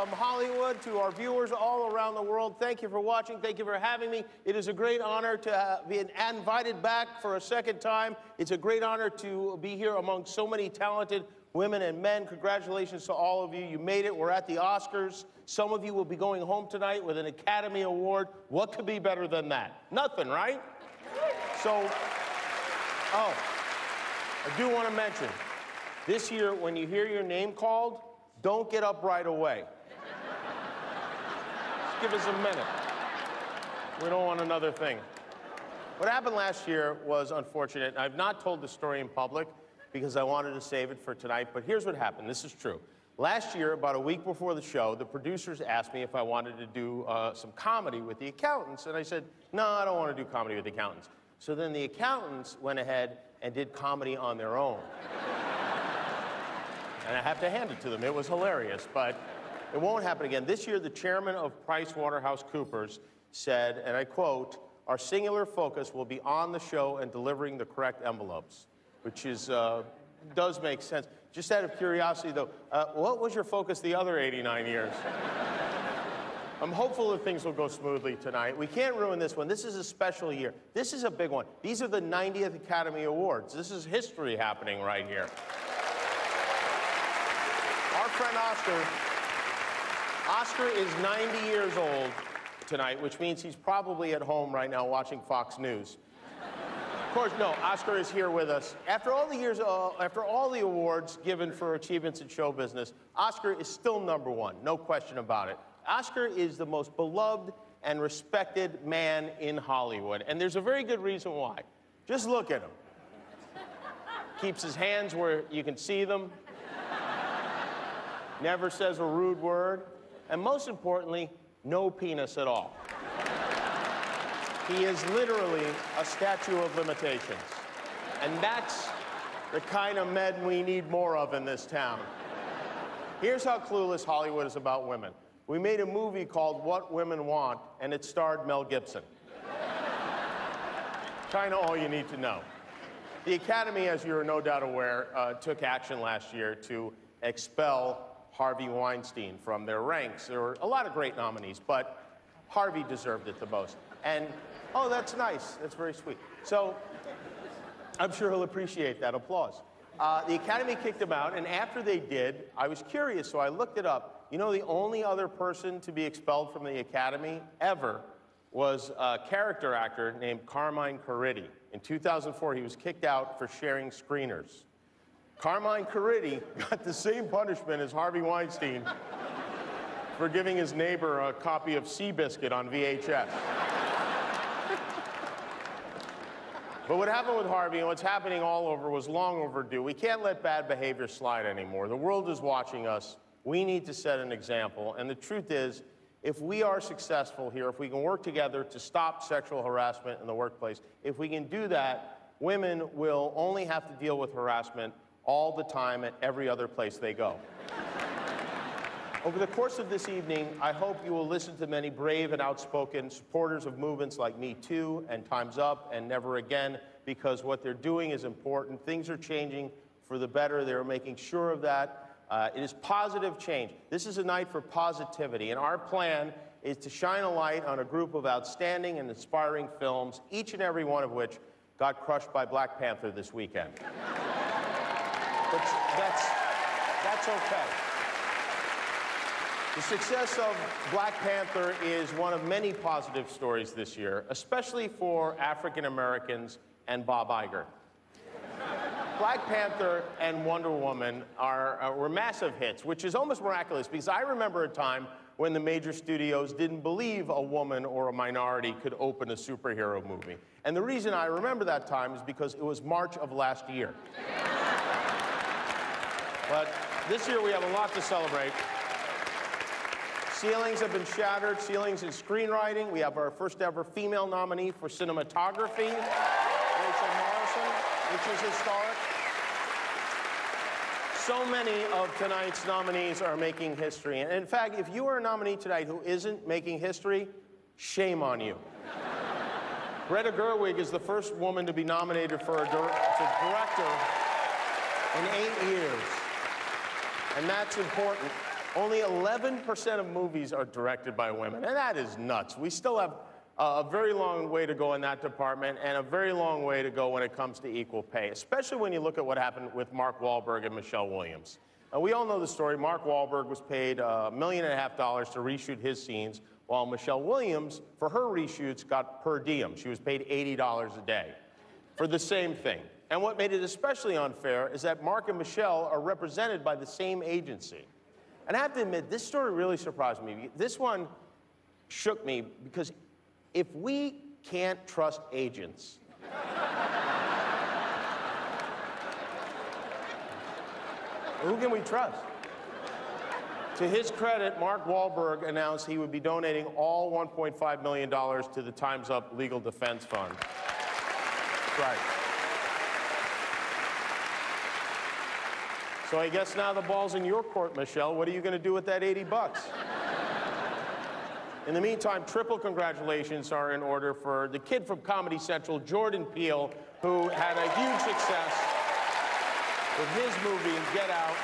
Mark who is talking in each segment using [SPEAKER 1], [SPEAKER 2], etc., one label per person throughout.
[SPEAKER 1] from Hollywood to our viewers all around the world. Thank you for watching. Thank you for having me. It is a great honor to be invited back for a second time. It's a great honor to be here among so many talented women and men. Congratulations to all of you. You made it. We're at the Oscars. Some of you will be going home tonight with an Academy Award. What could be better than that? Nothing, right? So, I do want to mention, this year, when you hear your name called, don't get up right away. Just give us a minute. We don't want another thing. What happened last year was unfortunate. I've not told the story in public because I wanted to save it for tonight, but here's what happened. This is true. Last year, about a week before the show, the producers asked me if I wanted to do some comedy with the accountants, and I said, no, I don't want to do comedy with the accountants. So then the accountants went ahead and did comedy on their own. And I have to hand it to them. It was hilarious, but it won't happen again. This year, the chairman of PricewaterhouseCoopers said, and I quote, "Our singular focus will be on the show and delivering the correct envelopes," which is, does make sense. Just out of curiosity, though, what was your focus the other 89 years? I'm hopeful that things will go smoothly tonight. We can't ruin this one. This is a special year. This is a big one. These are the 90th Academy Awards. This is history happening right here. Our friend Oscar is 90 years old tonight, which means he's probably at home right now watching Fox News. Of course, no, Oscar is here with us. After all the years, after all the awards given for achievements in show business, Oscar is still #1, no question about it. Oscar is the most beloved and respected man in Hollywood, and there's a very good reason why. Just look at him. Keeps his hands where you can see them. Never says a rude word, and most importantly, no penis at all. He is literally a statue of limitations, and that's the kind of men we need more of in this town. Here's how clueless Hollywood is about women. We made a movie called What Women Want, and it starred Mel Gibson. Kind of all you need to know. The Academy, as you're no doubt aware, took action last year to expel Harvey Weinstein from their ranks. There were a lot of great nominees, but Harvey deserved it the most. And, oh, that's nice. That's very sweet. So I'm sure he'll appreciate that applause. The Academy kicked him out, and after they did, I was curious, so I looked it up. You know, the only other person to be expelled from the Academy ever was a character actor named Carmine Corritti. In 2004, he was kicked out for sharing screeners. Carmine Corritti got the same punishment as Harvey Weinstein for giving his neighbor a copy of Seabiscuit on VHS. But what happened with Harvey and what's happening all over was long overdue. We can't let bad behavior slide anymore. The world is watching us. We need to set an example. And the truth is, if we are successful here, if we can work together to stop sexual harassment in the workplace, if we can do that, women will only have to deal with harassment all the time at every other place they go. Over the course of this evening, I hope you will listen to many brave and outspoken supporters of movements like Me Too and Time's Up and Never Again, because what they're doing is important. Things are changing for the better. They're making sure of that. It is positive change. This is a night for positivity, and our plan is to shine a light on a group of outstanding and inspiring films, each and every one of which got crushed by Black Panther this weekend. But that's okay. The success of Black Panther is one of many positive stories this year, especially for African Americans and Bob Iger. Black Panther and Wonder Woman were massive hits, which is almost miraculous, because I remember a time when the major studios didn't believe a woman or a minority could open a superhero movie. And the reason I remember that time is because it was March of last year. But this year we have a lot to celebrate. Ceilings have been shattered, ceilings in screenwriting. We have our first ever female nominee for cinematography, Rachel Morrison, which is historic. So many of tonight's nominees are making history. And in fact, if you are a nominee tonight who isn't making history, shame on you. Greta Gerwig is the first woman to be nominated for a director in 8 years. And that's important. Only 11% of movies are directed by women, and that is nuts. We still have a very long way to go in that department, and a very long way to go when it comes to equal pay, especially when you look at what happened with Mark Wahlberg and Michelle Williams. We all know the story. Mark Wahlberg was paid $1.5 million to reshoot his scenes, while Michelle Williams, for her reshoots, got per diem. She was paid $80 a day for the same thing. And what made it especially unfair is that Mark and Michelle are represented by the same agency. And I have to admit, this story really surprised me. This one shook me because if we can't trust agents, who can we trust? To his credit, Mark Wahlberg announced he would be donating all $1.5 million to the Time's Up Legal Defense Fund. Right. So I guess now the ball's in your court, Michelle. What are you going to do with that 80 bucks? In the meantime, triple congratulations are in order for the kid from Comedy Central, Jordan Peele, who had a huge success with his movie, Get Out.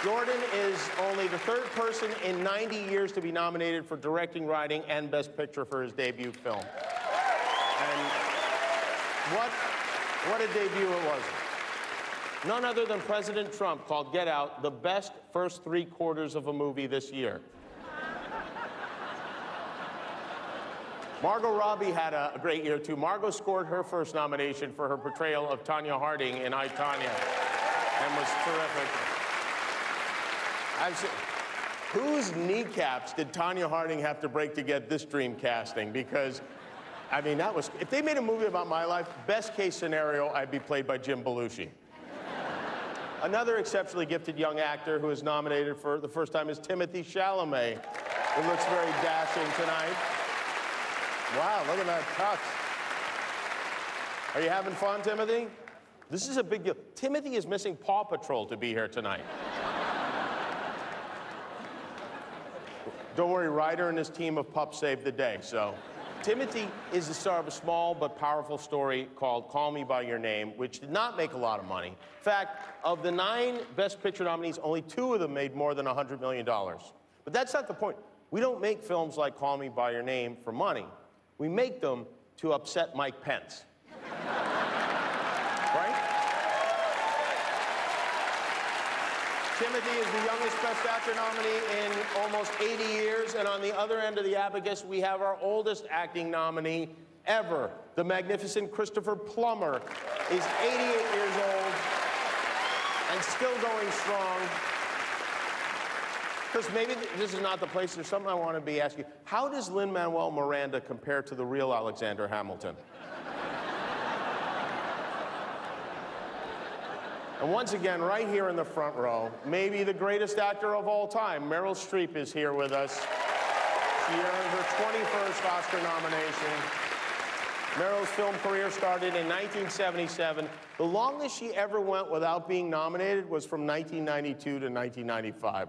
[SPEAKER 1] Jordan is only the third person in 90 years to be nominated for directing, writing, and Best Picture for his debut film. And what a debut it was. None other than President Trump called Get Out the best first 3 quarters of a movie this year. Margot Robbie had a great year, too. Margot scored her first nomination for her portrayal of Tanya Harding in I, Tonya, and was terrific. Whose kneecaps did Tanya Harding have to break to get this dream casting? Because, I mean, that was... If they made a movie about my life, best case scenario, I'd be played by Jim Belushi. Another exceptionally gifted young actor who is nominated for the first time is Timothée Chalamet, who looks very dashing tonight. Wow, look at that tux. Are you having fun, Timothy? This is a big deal. Timothy is missing Paw Patrol to be here tonight. Don't worry, Ryder and his team of pups saved the day, so. Timothy is the star of a small but powerful story called Call Me By Your Name, which did not make a lot of money. In fact, of the 9 Best Picture nominees, only 2 of them made more than $100 million. But that's not the point. We don't make films like Call Me By Your Name for money. We make them to upset Mike Pence. Right? Timothy is the youngest Best Actor nominee in almost 80 years, and on the other end of the abacus, we have our oldest acting nominee ever. The magnificent Christopher Plummer is 88 years old and still going strong. Chris, maybe this is not the place. There's something I want to be asking you. How does Lin-Manuel Miranda compare to the real Alexander Hamilton? And once again, right here in the front row, maybe the greatest actor of all time, Meryl Streep is here with us. She earned her 21st Oscar nomination. Meryl's film career started in 1977. The longest she ever went without being nominated was from 1992 to 1995.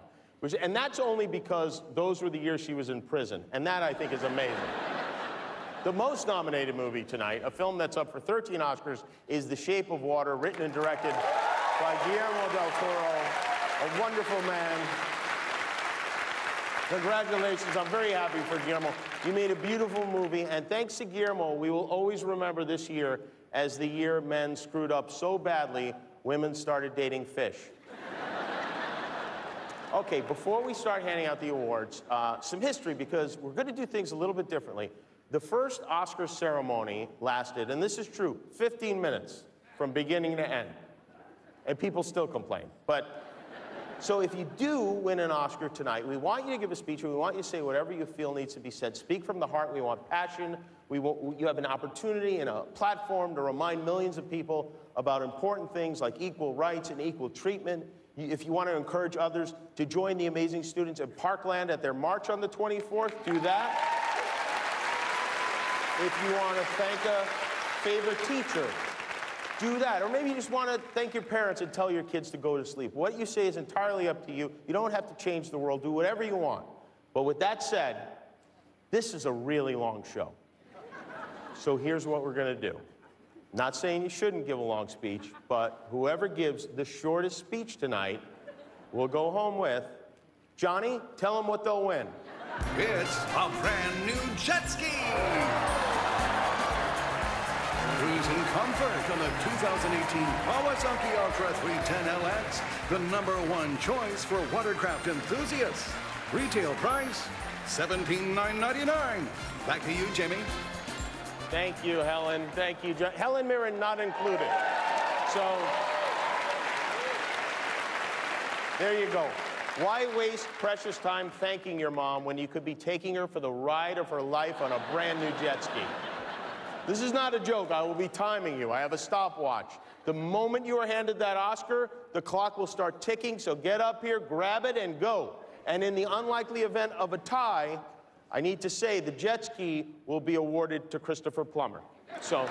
[SPEAKER 1] And that's only because those were the years she was in prison. And that, I think, is amazing. The most nominated movie tonight, a film that's up for 13 Oscars, is The Shape of Water, written and directed by Guillermo del Toro, a wonderful man. Congratulations, I'm very happy for Guillermo. You made a beautiful movie, and thanks to Guillermo, we will always remember this year as the year men screwed up so badly, women started dating fish. Okay, before we start handing out the awards, some history, because we're going to do things a little bit differently. The first Oscar ceremony lasted, and this is true, 15 minutes from beginning to end. And people still complain. But, so if you do win an Oscar tonight, we want you to give a speech, and we want you to say whatever you feel needs to be said. Speak from the heart. We want passion. You have an opportunity and a platform to remind millions of people about important things like equal rights and equal treatment. If you want to encourage others to join the amazing students at Parkland at their march on the 24th, do that. If you want to thank a favorite teacher, do that. Or maybe you just want to thank your parents and tell your kids to go to sleep. What you say is entirely up to you. You don't have to change the world. Do whatever you want. But with that said, this is a really long show. So here's what we're going to do. Not saying you shouldn't give a long speech, but whoever gives the shortest speech tonight will go home with Johnny, tell them what they'll win.
[SPEAKER 2] It's a brand new jet ski. Cruise in comfort on the 2018 Kawasaki Ultra 310LX, the #1 choice for watercraft enthusiasts. Retail price, $17,999. Back to you, Jimmy.
[SPEAKER 1] Thank you, Helen. Thank you, John. Helen Mirren not included. So, there you go. Why waste precious time thanking your mom when you could be taking her for the ride of her life on a brand new jet ski? This is not a joke. I will be timing you. I have a stopwatch. The moment you are handed that Oscar, the clock will start ticking, so get up here, grab it, and go. And in the unlikely event of a tie, I need to say the jet ski will be awarded to Christopher Plummer. So.